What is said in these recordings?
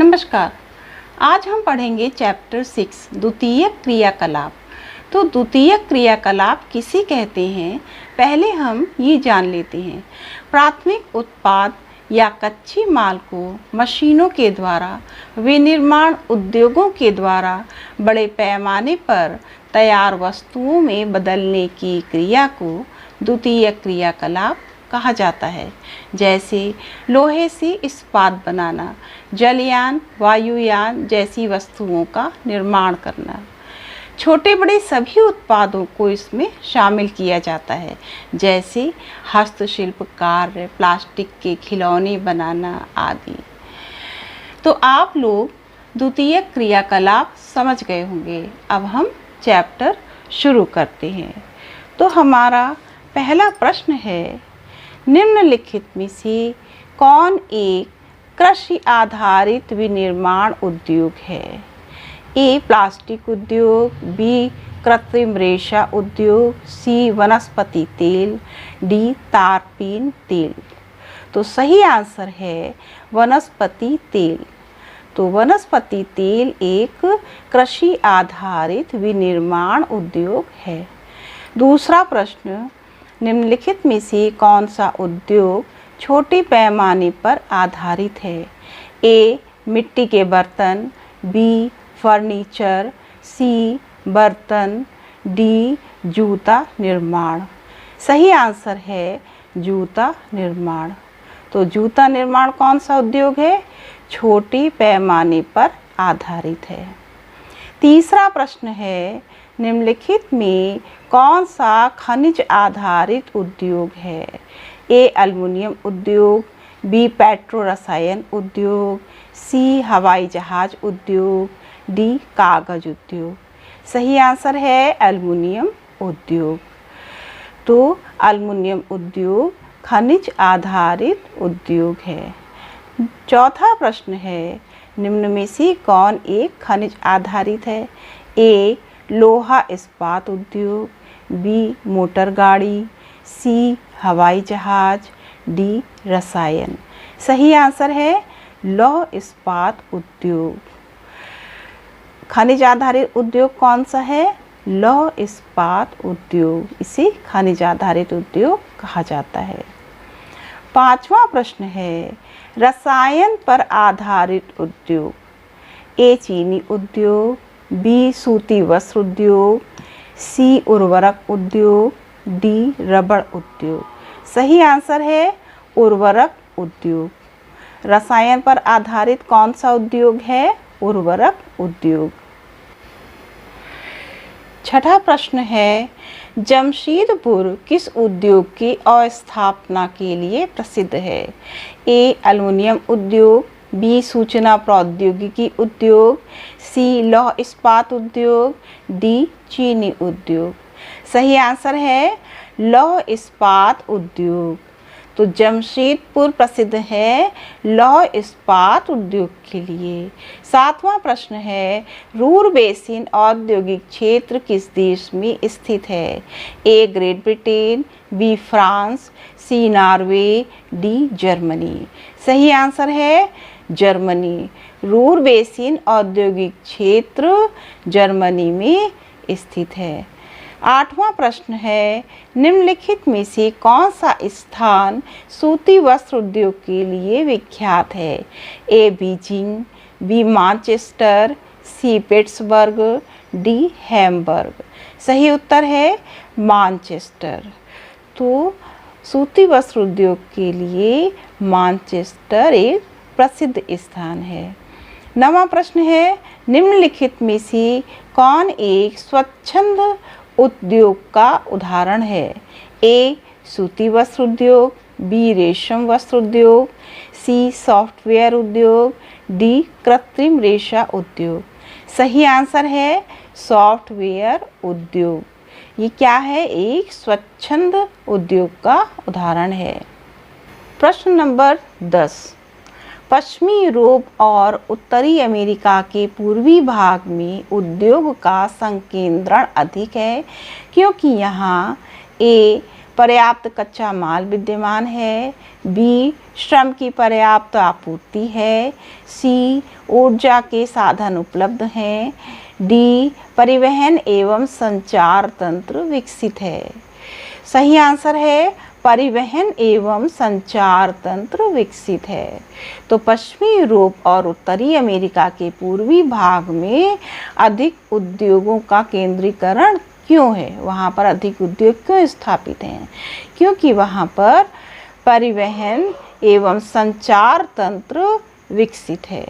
नमस्कार। आज हम पढ़ेंगे चैप्टर 6 द्वितीयक क्रियाकलाप। तो द्वितीयक क्रियाकलाप किसे कहते हैं, पहले हम ये जान लेते हैं। प्राथमिक उत्पाद या कच्ची माल को मशीनों के द्वारा विनिर्माण उद्योगों के द्वारा बड़े पैमाने पर तैयार वस्तुओं में बदलने की क्रिया को द्वितीयक क्रियाकलाप कहा जाता है। जैसे लोहे से इस्पात बनाना, जलयान, वायुयान जैसी वस्तुओं का निर्माण करना। छोटे बड़े सभी उत्पादों को इसमें शामिल किया जाता है, जैसे हस्तशिल्प कार्य, प्लास्टिक के खिलौने बनाना आदि। तो आप लोग द्वितीयक क्रियाकलाप समझ गए होंगे। अब हम चैप्टर शुरू करते हैं। तो हमारा पहला प्रश्न है, निम्नलिखित में से कौन एक कृषि आधारित विनिर्माण उद्योग है? ए प्लास्टिक उद्योग, बी कृत्रिम रेशा उद्योग, सी वनस्पति तेल, डी तारपीन तेल। तो सही आंसर है वनस्पति तेल। तो वनस्पति तेल एक कृषि आधारित विनिर्माण उद्योग है। दूसरा प्रश्न, निम्नलिखित में से कौन सा उद्योग छोटे पैमाने पर आधारित है? ए मिट्टी के बर्तन, बी फर्नीचर, सी बर्तन, डी जूता निर्माण। सही आंसर है जूता निर्माण। तो जूता निर्माण कौन सा उद्योग है? छोटे पैमाने पर आधारित है। तीसरा प्रश्न है, निम्नलिखित में कौन सा खनिज आधारित उद्योग है? ए एल्युमिनियम उद्योग, बी पेट्रो रसायन उद्योग, सी हवाई जहाज उद्योग, डी कागज उद्योग। सही आंसर है एल्युमिनियम उद्योग। तो एल्युमिनियम उद्योग खनिज आधारित उद्योग है। चौथा प्रश्न है, निम्न में से कौन एक खनिज आधारित है? ए लोहा इस्पात उद्योग, बी मोटर गाड़ी, सी हवाई जहाज, डी रसायन। सही आंसर है लौह इस्पात उद्योग। खनिज आधारित उद्योग कौन सा है? लौह इस्पात उद्योग, इसे खनिज आधारित उद्योग कहा जाता है। पांचवा प्रश्न है, रसायन पर आधारित उद्योग। ए चीनी उद्योग, बी सूती वस्त्र उद्योग, सी उर्वरक उद्योग, डी रबड़ उद्योग। सही आंसर है उर्वरक उद्योग। रसायन पर आधारित कौन सा उद्योग है? उर्वरक उद्योग। छठा प्रश्न है, जमशेदपुर किस उद्योग की स्थापना के लिए प्रसिद्ध है? ए एल्युमिनियम उद्योग, बी सूचना प्रौद्योगिकी उद्योग, सी लौह इस्पात उद्योग, डी चीनी उद्योग। सही आंसर है लौह इस्पात उद्योग। तो जमशेदपुर प्रसिद्ध है लौह इस्पात उद्योग के लिए। सातवां प्रश्न है, रूर बेसिन औद्योगिक क्षेत्र किस देश में स्थित है? A Great Britain, B France, C Norway, D Germany. सही आंसर है जर्मनी। रूर बेसिन औद्योगिक क्षेत्र जर्मनी में स्थित है। आठवां प्रश्न है, निम्नलिखित में से कौन सा स्थान सूती वस्त्र उद्योग के लिए विख्यात है? ए बीजिंग, बी मैनचेस्टर, सी पिट्सबर्ग, डी हैम्बर्ग। सही उत्तर है मैनचेस्टर। तो सूती वस्त्र उद्योग के लिए मैनचेस्टर एक प्रसिद्ध स्थान है। नवा प्रश्न है, निम्नलिखित में से कौन एक स्वच्छंद उद्योग का उदाहरण है? ए सूती वस्त्र उद्योग, बी रेशम वस्त्र उद्योग, सी सॉफ्टवेयर उद्योग, डी कृत्रिम रेशा उद्योग। सही आंसर है सॉफ्टवेयर उद्योग। ये क्या है? एक स्वच्छंद उद्योग का उदाहरण है। प्रश्न नंबर 10, पश्चिमी यूरोप और उत्तरी अमेरिका के पूर्वी भाग में उद्योग का संकेंद्रण अधिक है, क्योंकि यहाँ ए पर्याप्त कच्चा माल विद्यमान है। बी, श्रम की पर्याप्त आपूर्ति है। सी, ऊर्जा के साधन उपलब्ध हैं। डी, परिवहन एवं संचार तंत्र विकसित है। सही आंसर है परिवहन एवं संचार तंत्र विकसित है। तो पश्चिमी यूरोप और उत्तरी अमेरिका के पूर्वी भाग में अधिक उद्योगों का केंद्रीकरण क्यों है? वहाँ पर अधिक उद्योग क्यों स्थापित हैं? क्योंकि वहाँ पर परिवहन एवं संचार तंत्र विकसित है।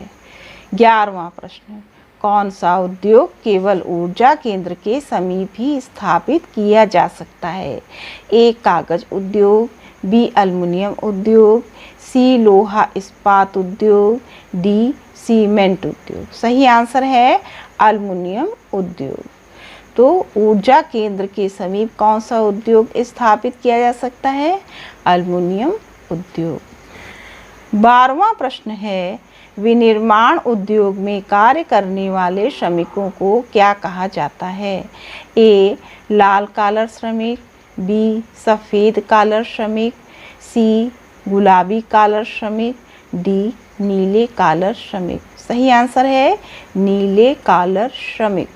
11वां प्रश्न, कौन सा उद्योग केवल ऊर्जा केंद्र के समीप ही स्थापित किया जा सकता है? ए, कागज उद्योग। बी, एल्युमिनियम उद्योग। सी, लोहा इस्पात उद्योग। डी, सीमेंट उद्योग। सही आंसर है एल्युमिनियम उद्योग। तो ऊर्जा केंद्र के समीप कौन सा उद्योग स्थापित किया जा सकता है? एल्युमिनियम उद्योग। 12वां प्रश्न है, विनिर्माण उद्योग में कार्य करने वाले श्रमिकों को क्या कहा जाता है? ए, लाल कॉलर श्रमिक। बी, सफ़ेद कॉलर श्रमिक। सी, गुलाबी कॉलर श्रमिक। डी, नीले कॉलर श्रमिक। सही आंसर है नीले कॉलर श्रमिक।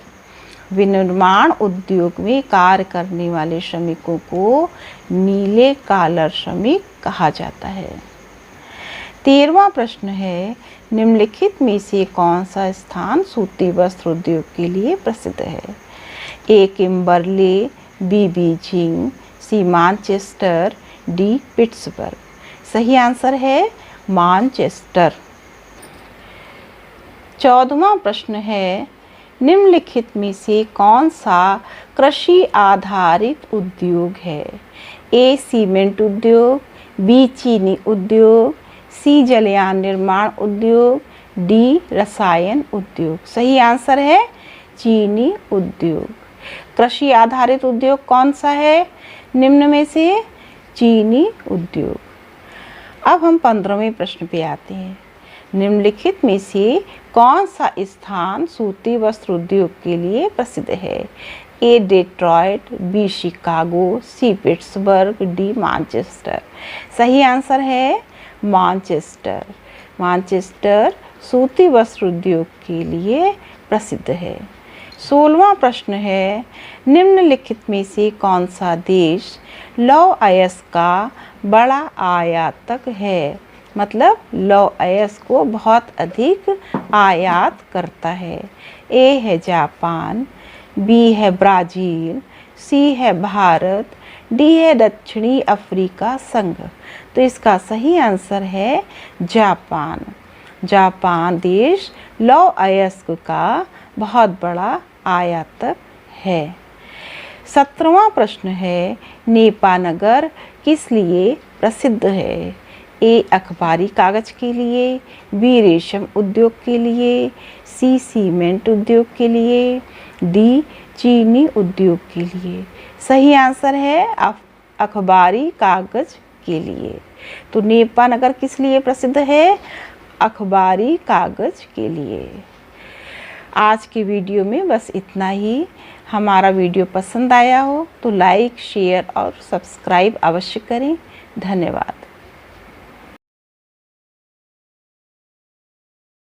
विनिर्माण उद्योग में कार्य करने वाले श्रमिकों को नीले कॉलर श्रमिक कहा जाता है। 13वां प्रश्न है, निम्नलिखित में से कौन सा स्थान सूती वस्त्र उद्योग के लिए प्रसिद्ध है? A, Kimberley. B, Beijing. C, Manchester. D, Pittsburgh. सही आंसर है मैनचेस्टर। 14वां प्रश्न है, निम्नलिखित में से कौन सा कृषि आधारित उद्योग है? ए, सीमेंट उद्योग। बी, चीनी उद्योग। सी, जलयान निर्माण उद्योग। डी, रसायन उद्योग। सही आंसर है चीनी उद्योग। कृषि आधारित उद्योग कौन सा है? निम्न में से चीनी उद्योग। अब हम 15वें प्रश्न पे आते हैं। निम्नलिखित में से कौन सा स्थान सूती वस्त्र उद्योग के लिए प्रसिद्ध है? A, Detroit. B, Chicago. C, Pittsburgh. D, Manchester. सही आंसर है मैनचेस्टर। मैनचेस्टर सूती वस्त्र उद्योग के लिए प्रसिद्ध है। 16वां प्रश्न है, निम्नलिखित में से कौन सा देश लौह अयस्क का बड़ा आयातक है? मतलब लौह अयस्क को बहुत अधिक आयात करता है। ए है जापान। बी है ब्राज़ील। सी है भारत। डी है दक्षिणी अफ्रीका संघ। तो इसका सही आंसर है जापान। जापान देश लौह अयस्क का बहुत बड़ा आयातक है। 17वां प्रश्न है, नेपानगर किस लिए प्रसिद्ध है? ए, अखबारी कागज के लिए। बी, रेशम उद्योग के लिए। सी, सीमेंट उद्योग के लिए। डी, चीनी उद्योग के लिए। सही आंसर है अखबारी कागज के लिए। तो नेपानगर किस लिए प्रसिद्ध है? अखबारी कागज के लिए। आज के वीडियो में बस इतना ही। हमारा वीडियो पसंद आया हो तो लाइक, शेयर और सब्सक्राइब अवश्य करें। धन्यवाद।